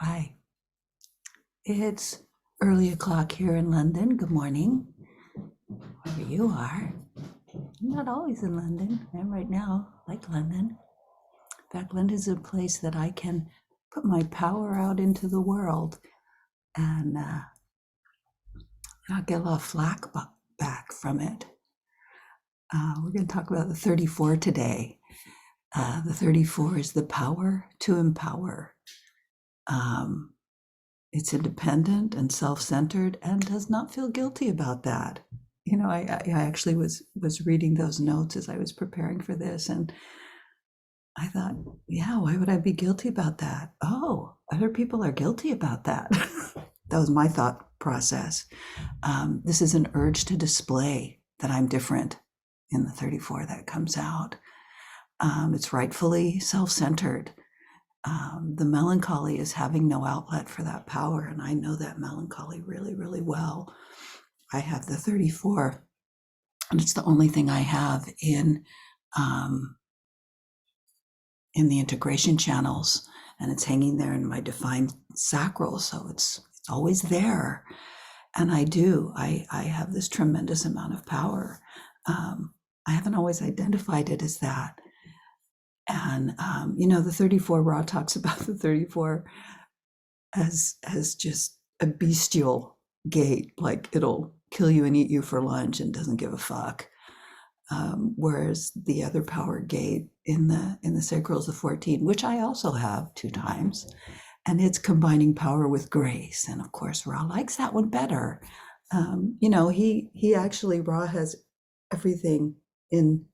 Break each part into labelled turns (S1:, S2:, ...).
S1: Hi, it's early o'clock here in London. Good morning, wherever you are. I'm not always in London. I'm right now, like London. In fact, London is a place that I can put my power out into the world and not get a lot of flack back from it. We're going to talk about the 34 today. The 34 is the power to empower. It's independent and self-centered and does not feel guilty about that. I actually was reading those notes as I was preparing for this, and I thought, yeah, why would I be guilty about that? Oh, other people are guilty about that. That was my thought process. This is an urge to display that I'm different in the 34 that comes out. It's rightfully self-centered. The melancholy is having no outlet for that power, and I know that melancholy really, really well. I have the 34, and it's the only thing I have in the integration channels, and it's hanging there in my defined sacral, so it's always there. And I have this tremendous amount of power. I haven't always identified it as that. And the 34 Ra talks about the 34 as just a bestial gate, like it'll kill you and eat you for lunch and doesn't give a fuck. Whereas the other power gate in the sacral is the 14, which I also have 2 times, and it's combining power with grace. And of course, Ra likes that one better. He actually, Ra has everything in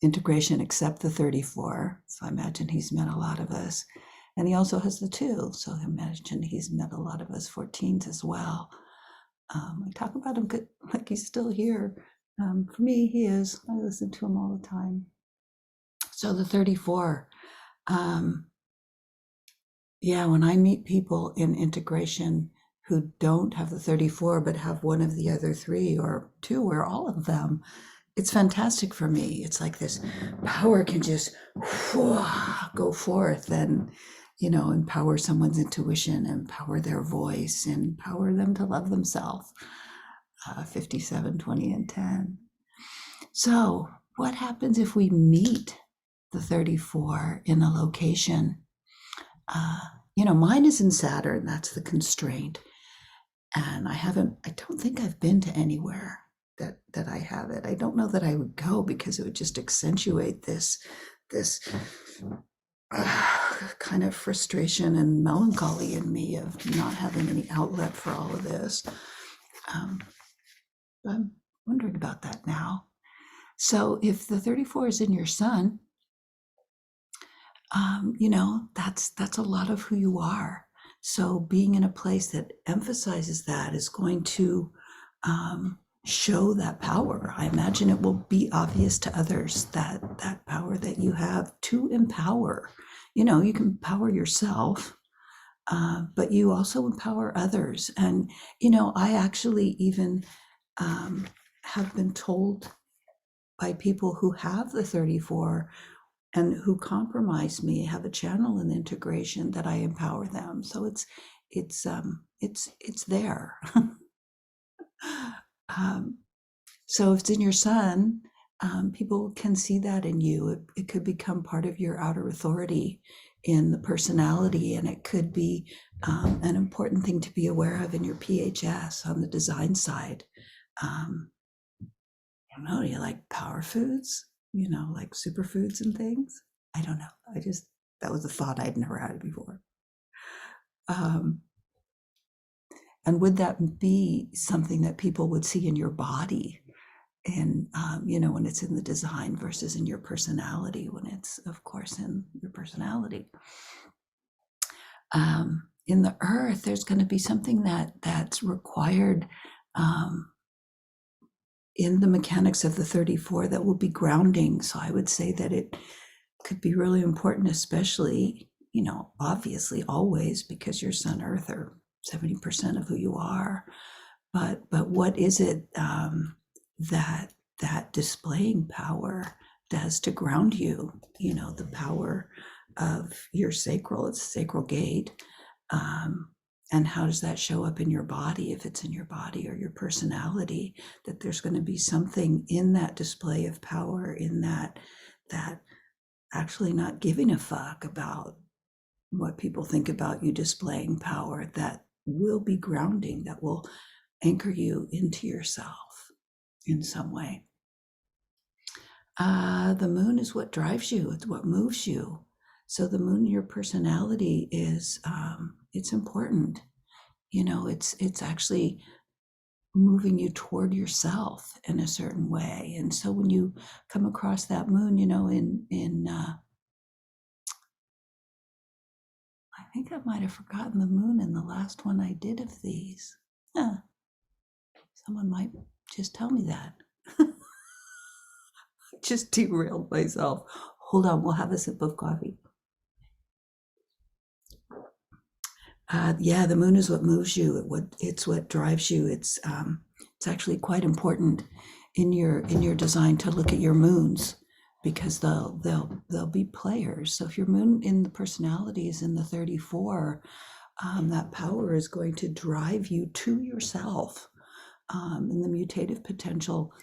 S1: integration except the 34. So I imagine he's met a lot of us. And he also has the 2. So I imagine he's met a lot of us 14s as well. I talk about him like he's still here. For me, he is. I listen to him all the time. So the 34. When I meet people in integration who don't have the 34 but have one of the other 3 or 2 or all of them, it's fantastic for me. It's like this power can just go forth and, empower someone's intuition, empower their voice, empower them to love themselves. 57, 20, and 10. So what happens if we meet the 34 in a location? Mine is in Saturn. That's the constraint. And I don't think I've been to anywhere that I have it. I don't know that I would go because it would just accentuate this kind of frustration and melancholy in me of not having any outlet for all of this. I'm wondering about that now. So if the 34 is in your sun, that's a lot of who you are. So being in a place that emphasizes that is going to show that power. I imagine it will be obvious to others that power that you have to empower. You can empower yourself, but you also empower others. And, I actually even have been told by people who have the 34 and who compromise me, have a channel in integration, that I empower them. So it's there. So if it's in your sun, people can see that in you. It could become part of your outer authority in the personality, and it could be an important thing to be aware of in your PHS on the design side. I don't know, do you like power foods? Like superfoods and things? I don't know. That was a thought I'd never had before. And would that be something that people would see in your body? And, when it's in the design versus in your personality, when it's, of course, in your personality. In the earth, there's going to be something that's required in the mechanics of the 34 that will be grounding. So I would say that it could be really important, especially, obviously always, because your sun earth are 70% of who you are. But what is it that displaying power does to ground you, the power of your sacral, it's sacral gate. And how does that show up in your body, if it's in your body or your personality, that there's going to be something in that display of power, in that actually not giving a fuck about what people think about you displaying power, that will be grounding, that will anchor you into yourself in some way. The moon is what drives you, it's what moves you. So the moon, your personality is, it's important. It's actually moving you toward yourself in a certain way. And so when you come across that moon, I think I might have forgotten the moon in the last one I did of these. Someone might just tell me that. Just derailed myself. Hold on, we'll have a sip of coffee. The moon is what moves you. It's what drives you. It's actually quite important in your design to look at your moons, because they'll be players. So if your moon in the personality is in the 34, that power is going to drive you to yourself. In the mutative potential,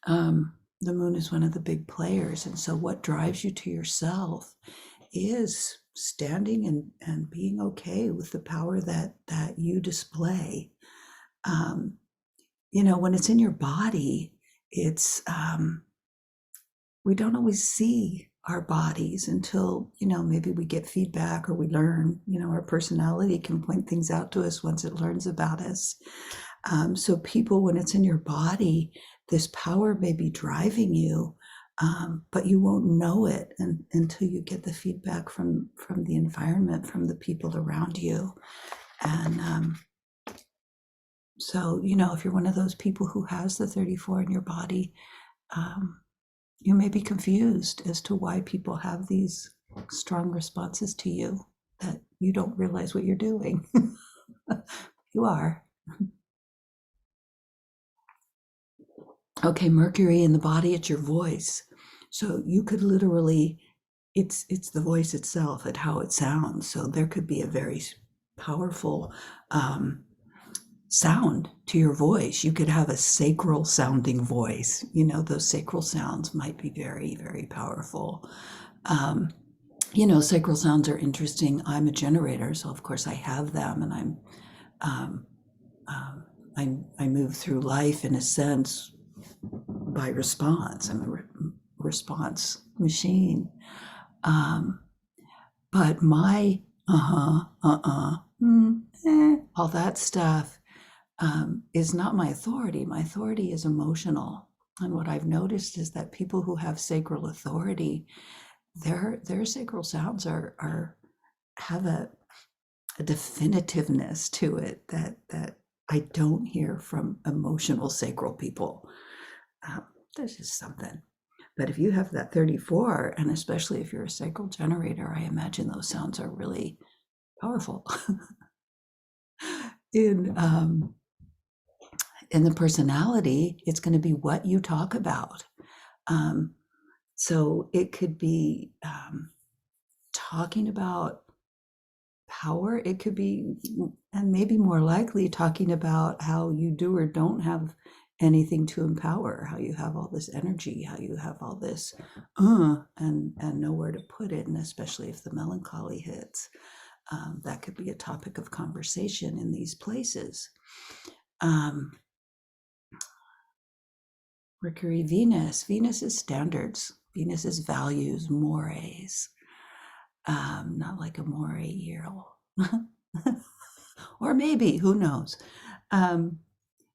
S1: the moon is one of the big players. And so what drives you to yourself is standing and being okay with the power that you display. When it's in your body, it's we don't always see our bodies until maybe we get feedback or we learn. Our personality can point things out to us once it learns about us. So people, when it's in your body, this power may be driving you, but you won't know it until you get the feedback from the environment, from the people around you. And so, if you're one of those people who has the 34 in your body, you may be confused as to why people have these strong responses to you, that you don't realize what you're doing. You are. Okay, Mercury in the body, it's your voice. So you could literally, it's the voice itself and how it sounds. So there could be a very powerful sound to your voice. You could have a sacral sounding voice. Those sacral sounds might be very, very powerful. Sacral sounds are interesting. I'm a generator, so of course I have them, and I move through life in a sense by response. I'm a response machine. But my all that stuff is not my authority. My authority is emotional. And what I've noticed is that people who have sacral authority, their sacral sounds have a definitiveness to it that I don't hear from emotional sacral people. There's just something. But if you have that 34, and especially if you're a sacral generator, I imagine those sounds are really powerful. In the personality, it's going to be what you talk about. So it could be talking about power. It could be, and maybe more likely, talking about how you do or don't have anything to empower, how you have all this energy, how you have all this and nowhere to put it. And especially if the melancholy hits, that could be a topic of conversation in these places. Mercury, Venus is standards. Venus is values, mores. Not like a moray eel. Or maybe, who knows?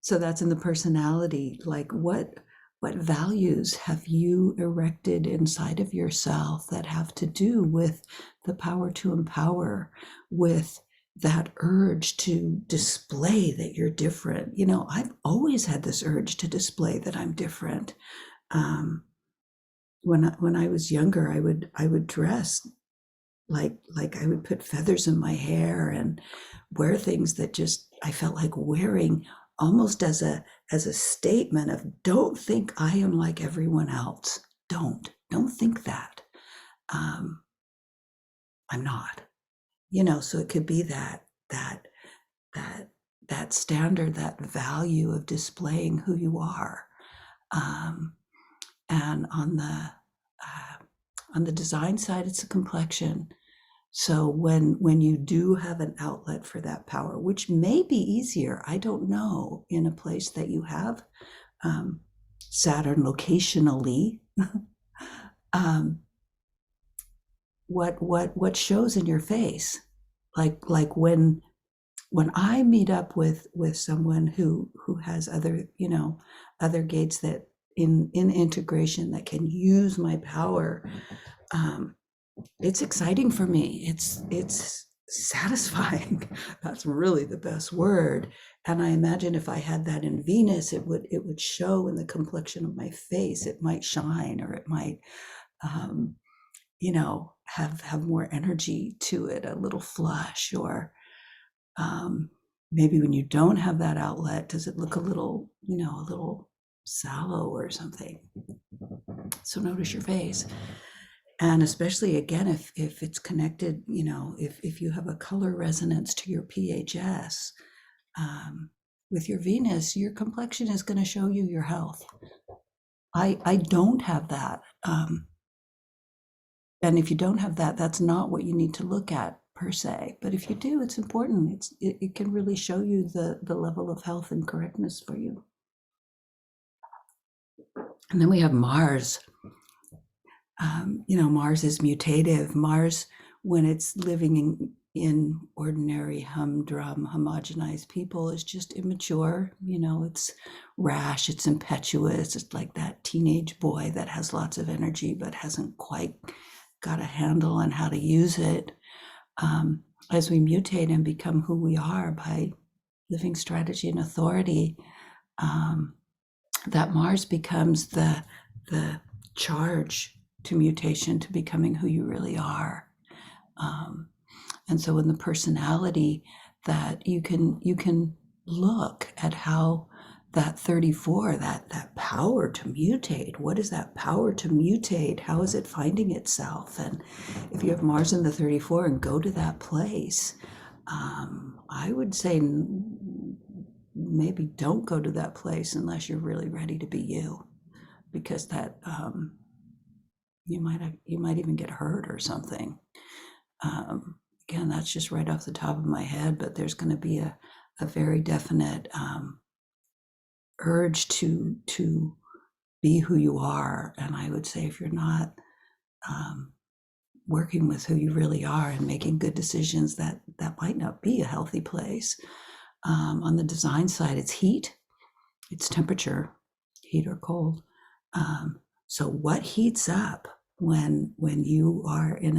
S1: So that's in the personality. Like what values have you erected inside of yourself that have to do with the power to empower, with that urge to display that you're different? I've always had this urge to display that I'm different. When I was younger, I would dress like I would put feathers in my hair and wear things that just I felt like wearing, almost as a statement of, don't think I am like everyone else. Don't think that. I'm not. So it could be that standard, that value of displaying who you are. And on the design side, it's a complexion. So when you do have an outlet for that power, which may be easier, I don't know, in a place that you have Saturn locationally, what shows in your face, like when I meet up with someone who has other gates that in integration that can use my power, it's exciting for me. It's satisfying. That's really the best word. And I imagine if I had that in Venus, it would show in the complexion of my face. It might shine, or it might have more energy to it, a little flush, or maybe when you don't have that outlet, does it look a little sallow or something? So notice your face. And especially, again, if it's connected, if you have a color resonance to your PHS, with your Venus, your complexion is going to show you your health. I don't have that. And if you don't have that, that's not what you need to look at per se. But if you do, it's important. It can really show you the level of health and correctness for you. And then we have Mars. Mars is mutative. Mars, when it's living in ordinary humdrum, homogenized people, is just immature. It's rash, it's impetuous. It's like that teenage boy that has lots of energy but hasn't quite got a handle on how to use it. As we mutate and become who we are by living strategy and authority, that Mars becomes the charge to mutation, to becoming who you really are. And so in the personality, that you can look at how that 34, that power to mutate, what is that power to mutate? How is it finding itself? And if you have Mars in the 34 and go to that place, I would say maybe don't go to that place unless you're really ready to be you, because that you might even get hurt or something. Again, that's just right off the top of my head, but there's going to be a very definite urge to be who you are. And I would say if you're not working with who you really are and making good decisions, that might not be a healthy place. On the design side, it's heat, it's temperature, heat or cold. So what heats up when you are in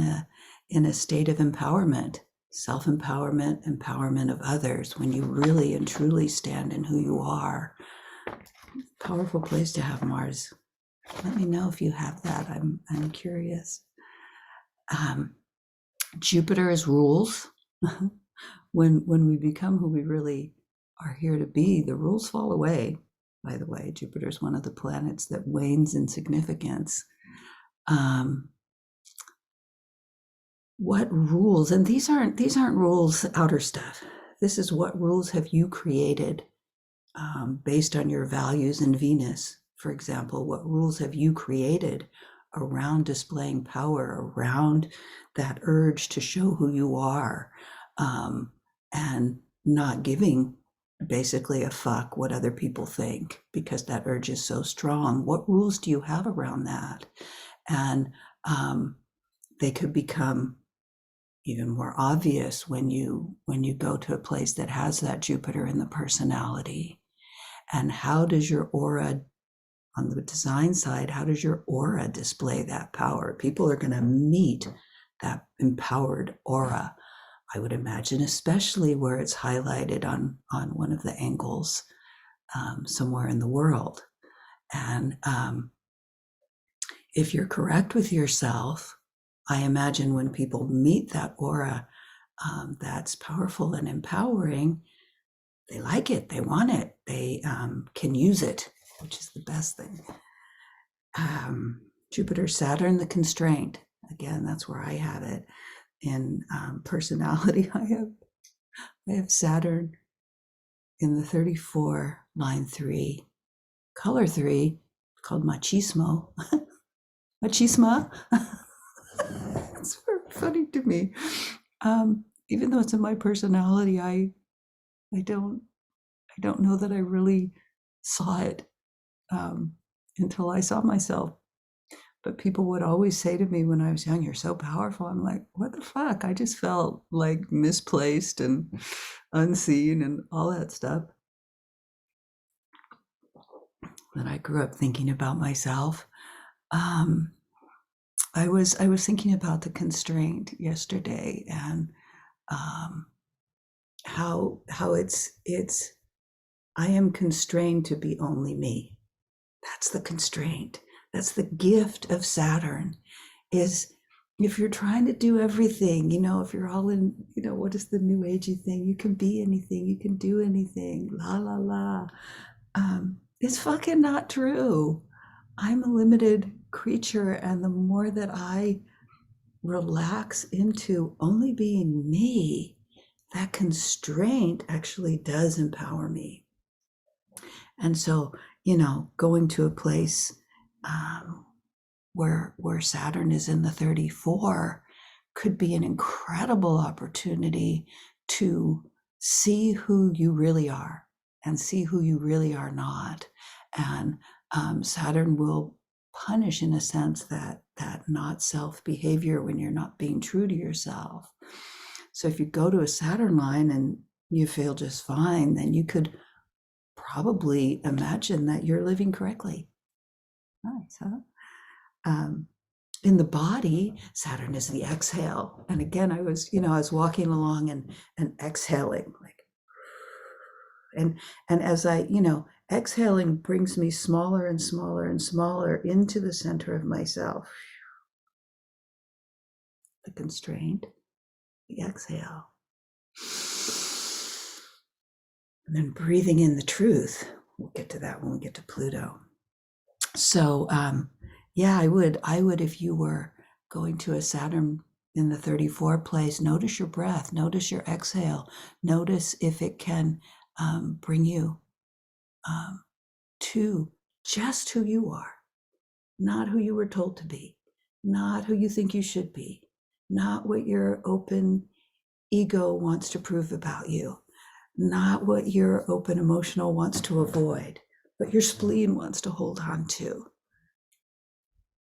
S1: a state of empowerment, self-empowerment, empowerment of others, when you really and truly stand in who you are? Powerful place to have Mars. Let me know if you have that. I'm curious. Jupiter is rules. When we become who we really are here to be, the rules fall away. By the way, Jupiter is one of the planets that wanes in significance. What rules? And these aren't rules, outer stuff. This is what rules have you created based on your values in Venus. For example, what rules have you created around displaying power, around that urge to show who you are, and not giving basically a fuck what other people think, because that urge is so strong? What rules do you have around that? And they could become even more obvious when you go to a place that has that Jupiter in the personality. And how does your aura, on the design side, how does your aura display that power? People are going to meet that empowered aura, I would imagine, especially where it's highlighted on one of the angles somewhere in the world. And if you're correct with yourself, I imagine when people meet that aura that's powerful and empowering, they like it, they want it, they can use it, which is the best thing. Jupiter, Saturn, the constraint. Again, that's where I have it. In personality, I have Saturn in the 34, line 3, color 3, called machismo. Machisma. It's very funny to me. Even though it's in my personality, I don't know that I really saw it until I saw myself. But people would always say to me when I was young, "You're so powerful." I'm like, what the fuck? I just felt like misplaced and unseen and all that stuff. Then I grew up thinking about myself. I was thinking about the constraint yesterday, and how it's I am constrained to be only me. That's the constraint. That's the gift of Saturn, is if you're trying to do everything, if you're all in, what is the new agey thing? You can be anything, you can do anything, la, la, la. It's fucking not true. I'm a limited creature. And the more that I relax into only being me, that constraint actually does empower me. And so, going to a place where Saturn is in the 34 could be an incredible opportunity to see who you really are and see who you really are not. And Saturn will punish, in a sense, that not self behavior when you're not being true to yourself. So if you go to a Saturn line and you feel just fine, then you could probably imagine that you're living correctly. Nice, huh? In the body, Saturn is the exhale. And again, I was walking along and exhaling, like, and as I, exhaling brings me smaller and smaller and smaller into the center of myself. The constraint, the exhale. And then breathing in the truth. We'll get to that when we get to Pluto. So, yeah, I would, if you were going to a Saturn in the 34 place, notice your breath, notice your exhale, notice if it can bring you to just who you are, not who you were told to be, not who you think you should be, not what your open ego wants to prove about you, not what your open emotional wants to avoid, what your spleen wants to hold on to.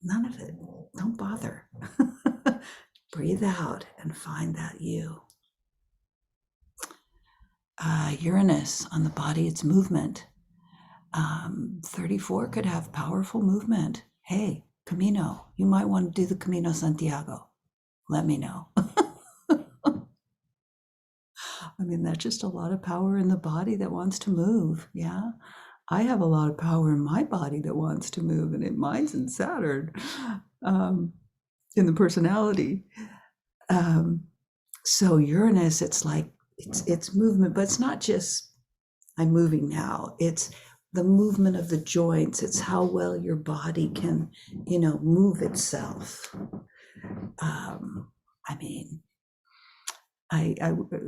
S1: None of it. Don't bother. Breathe out and find that you. Uranus on the body, it's movement. 34 could have powerful movement. Hey, Camino, you might want to do the Camino Santiago. Let me know. I mean, that's just a lot of power in the body that wants to move. Yeah. I have a lot of power in my body that wants to move, and mine's in Saturn, in the personality. So Uranus, it's like, it's movement, but it's not just I'm moving now. It's the movement of the joints. It's how well your body can, move itself. I mean,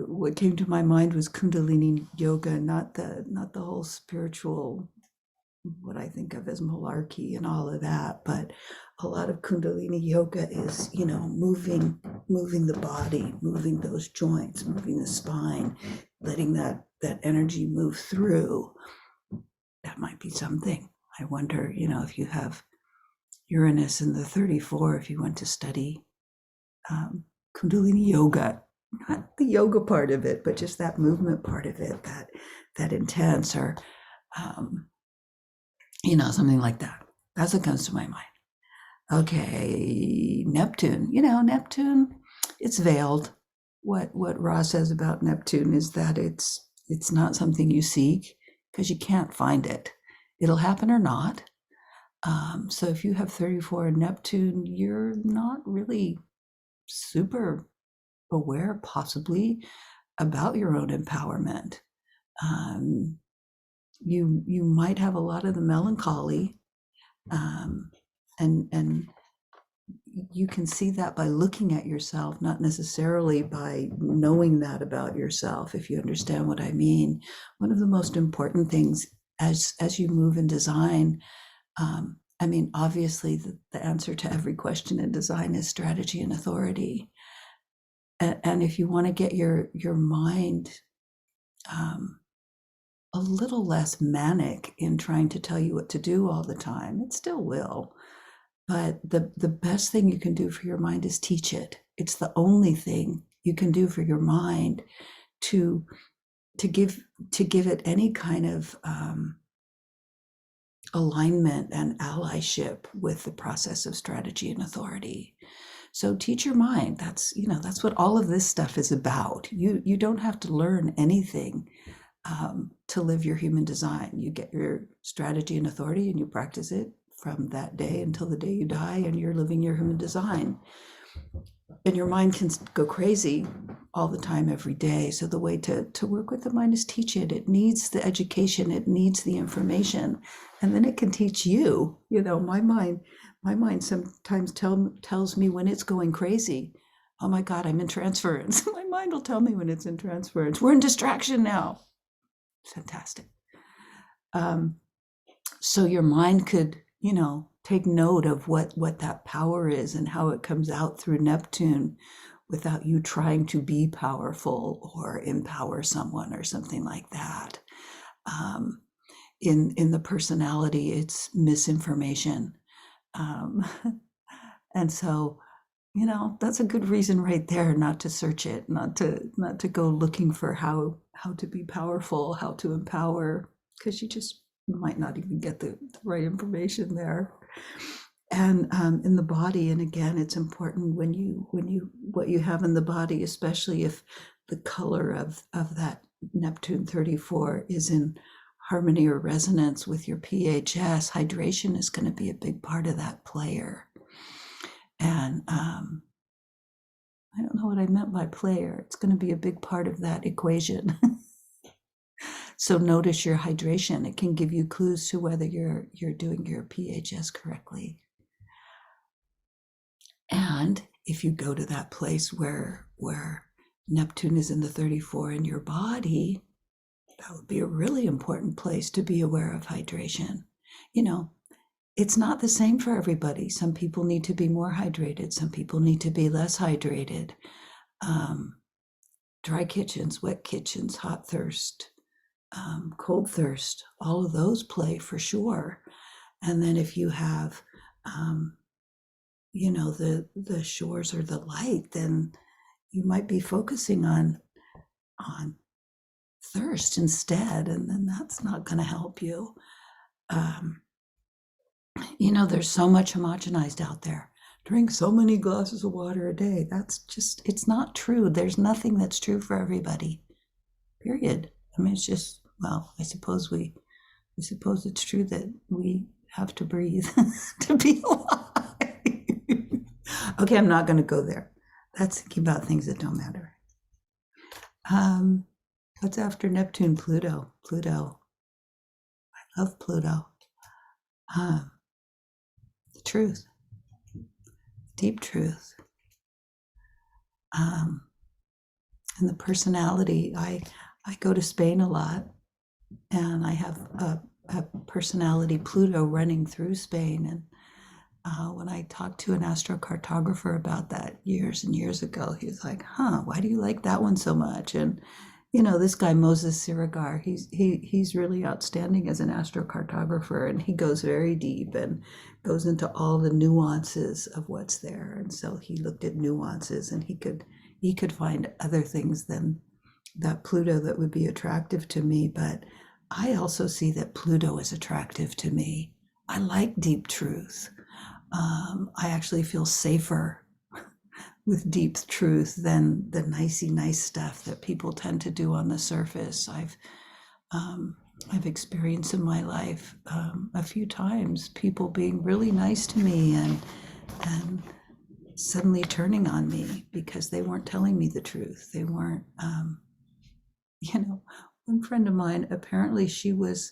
S1: what came to my mind was Kundalini yoga, not the whole spiritual, what I think of as malarkey and all of that, but a lot of Kundalini yoga is, moving the body, moving those joints, moving the spine, letting that energy move through. That might be something. I wonder, if you have Uranus in the 34, if you want to study Kundalini yoga, not the yoga part of it, but just that movement part of it, that intense, or something like that. That's what comes to my mind. Okay, Neptune. Neptune, it's veiled. What Ra says about Neptune is that it's not something you seek because you can't find it. It'll happen or not. So if you have 34 in Neptune, you're not really super aware, possibly, about your own empowerment. You might have a lot of the melancholy, and you can see that by looking at yourself, not necessarily by knowing that about yourself, if you understand what I mean. One of the most important things as you move in design, I mean, obviously the answer to every question in design is strategy and authority. And if you want to get your mind a little less manic in trying to tell you what to do all the time, it still will. But the best thing you can do for your mind is teach it. It's the only thing you can do for your mind to give it any kind of alignment and allyship with the process of strategy and authority. So teach your mind. That's what all of this stuff is about. You don't have to learn anything to live your human design. You get your strategy and authority and you practice it from that day until the day you die, and you're living your human design. And your mind can go crazy all the time, every day. So the way to work with the mind is teach it. It needs the education, it needs the information, and then it can teach you. My mind sometimes tells me when it's going crazy. Oh my God, I'm in transference. My mind will tell me when it's in transference. We're in distraction now. Fantastic. So your mind could, take note of what that power is and how it comes out through Neptune without you trying to be powerful or empower someone or something like that. In the personality, it's misinformation. And so, that's a good reason right there not to search it, not to go looking for how to be powerful, how to empower, because you just might not even get the right information there. And in the body, and again, it's important when you what you have in the body, especially if the color of that Neptune 34 is in harmony or resonance with your PHS, hydration is going to be a big part of that player. And I don't know what I meant by player. It's going to be a big part of that equation. So notice your hydration. It can give you clues to whether you're doing your PHS correctly. And if you go to that place where Neptune is in the 34 in your body, that would be a really important place to be aware of hydration. It's not the same for everybody. Some people need to be more hydrated. Some people need to be less hydrated. Dry kitchens, wet kitchens, hot thirst, cold thirst, all of those play for sure. And then if you have, the shores or the light, then you might be focusing on thirst instead, and then that's not going to help you. There's so much homogenized out there. Drink so many glasses of water a day. That's just, it's not true. There's nothing that's true for everybody, period. I mean, it's just, well, I suppose it's true that we have to breathe to be alive. Okay, I'm not going to go there. That's thinking about things that don't matter. What's after Neptune? Pluto. I love Pluto. The truth, deep truth. And the personality, I go to Spain a lot, and I have a personality Pluto running through Spain. And when I talked to an astrocartographer about that years and years ago, he was like, why do you like that one so much? And this guy Moses Sirigar, he's really outstanding as an astrocartographer, and he goes very deep and goes into all the nuances of what's there. And so he looked at nuances, and he could find other things than that Pluto that would be attractive to me. But I also see that Pluto is attractive to me. I like deep truth. I actually feel safer with deep truth than the nicey nice stuff that people tend to do on the surface. I've experienced in my life a few times people being really nice to me and suddenly turning on me because they weren't telling me the truth. They weren't, one friend of mine, apparently she was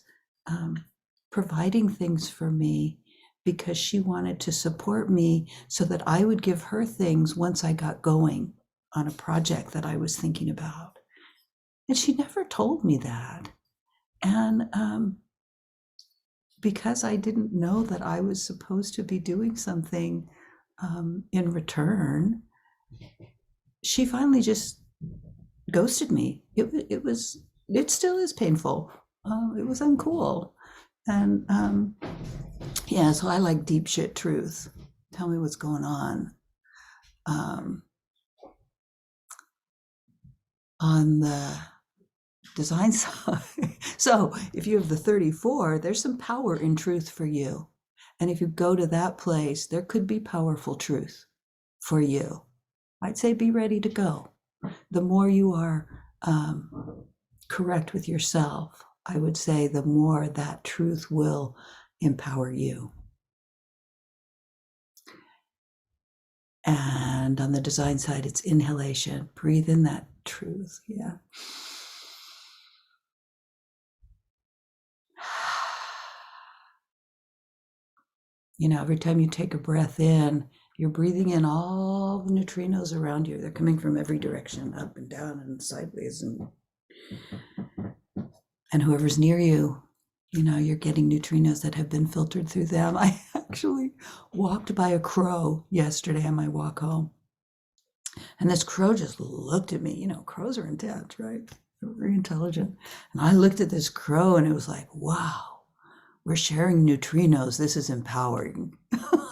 S1: providing things for me because she wanted to support me so that I would give her things once I got going on a project that I was thinking about. And she never told me that. And because I didn't know that I was supposed to be doing something in return, she finally just ghosted me. It still is painful. It was uncool. And yeah, so I like deep shit truth. Tell me what's going on. On the design side. So if you have the 34, there's some power in truth for you. And if you go to that place, there could be powerful truth for you. I'd say be ready to go. The more you are correct with yourself, I would say the more that truth will empower you. And on the design side, it's inhalation. Breathe in that truth. Yeah. You know, every time you take a breath in, you're breathing in all the neutrinos around you. They're coming from every direction, up and down and sideways, and whoever's near you, you know, you're getting neutrinos that have been filtered through them. I actually walked by a crow yesterday on my walk home, and this crow just looked at me. You know, crows are intense, right? They're very intelligent. And I looked at this crow and it was like, wow, we're sharing neutrinos. This is empowering.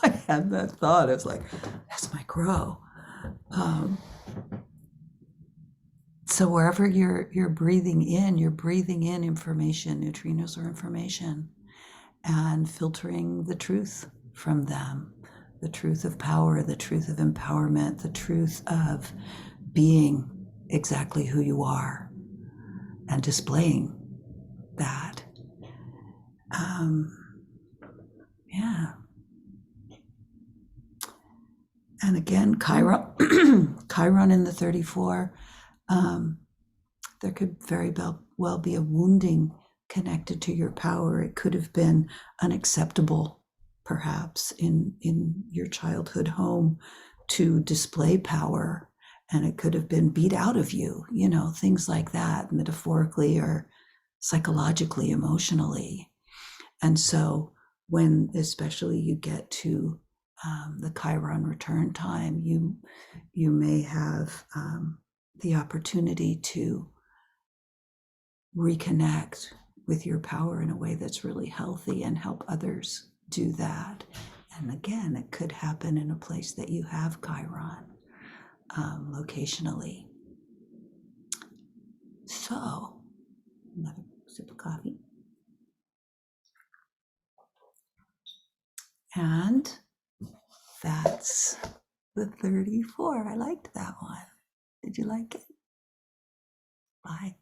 S1: I had that thought. I was like, that's my crow. So wherever you're breathing in information. Neutrinos are information, and filtering the truth from them, the truth of power, the truth of empowerment, the truth of being exactly who you are, and displaying that. Yeah. And again, Chiron in the 34, there could very well be a wounding connected to your power. It could have been unacceptable, perhaps, in your childhood home to display power, and it could have been beat out of you, you know, things like that, metaphorically or psychologically, emotionally. And so when especially you get to the Chiron return time, you may have the opportunity to reconnect with your power in a way that's really healthy and help others do that. And again, it could happen in a place that you have Chiron locationally. So, another sip of coffee. And that's the 34. I liked that one. Did you like it? Bye.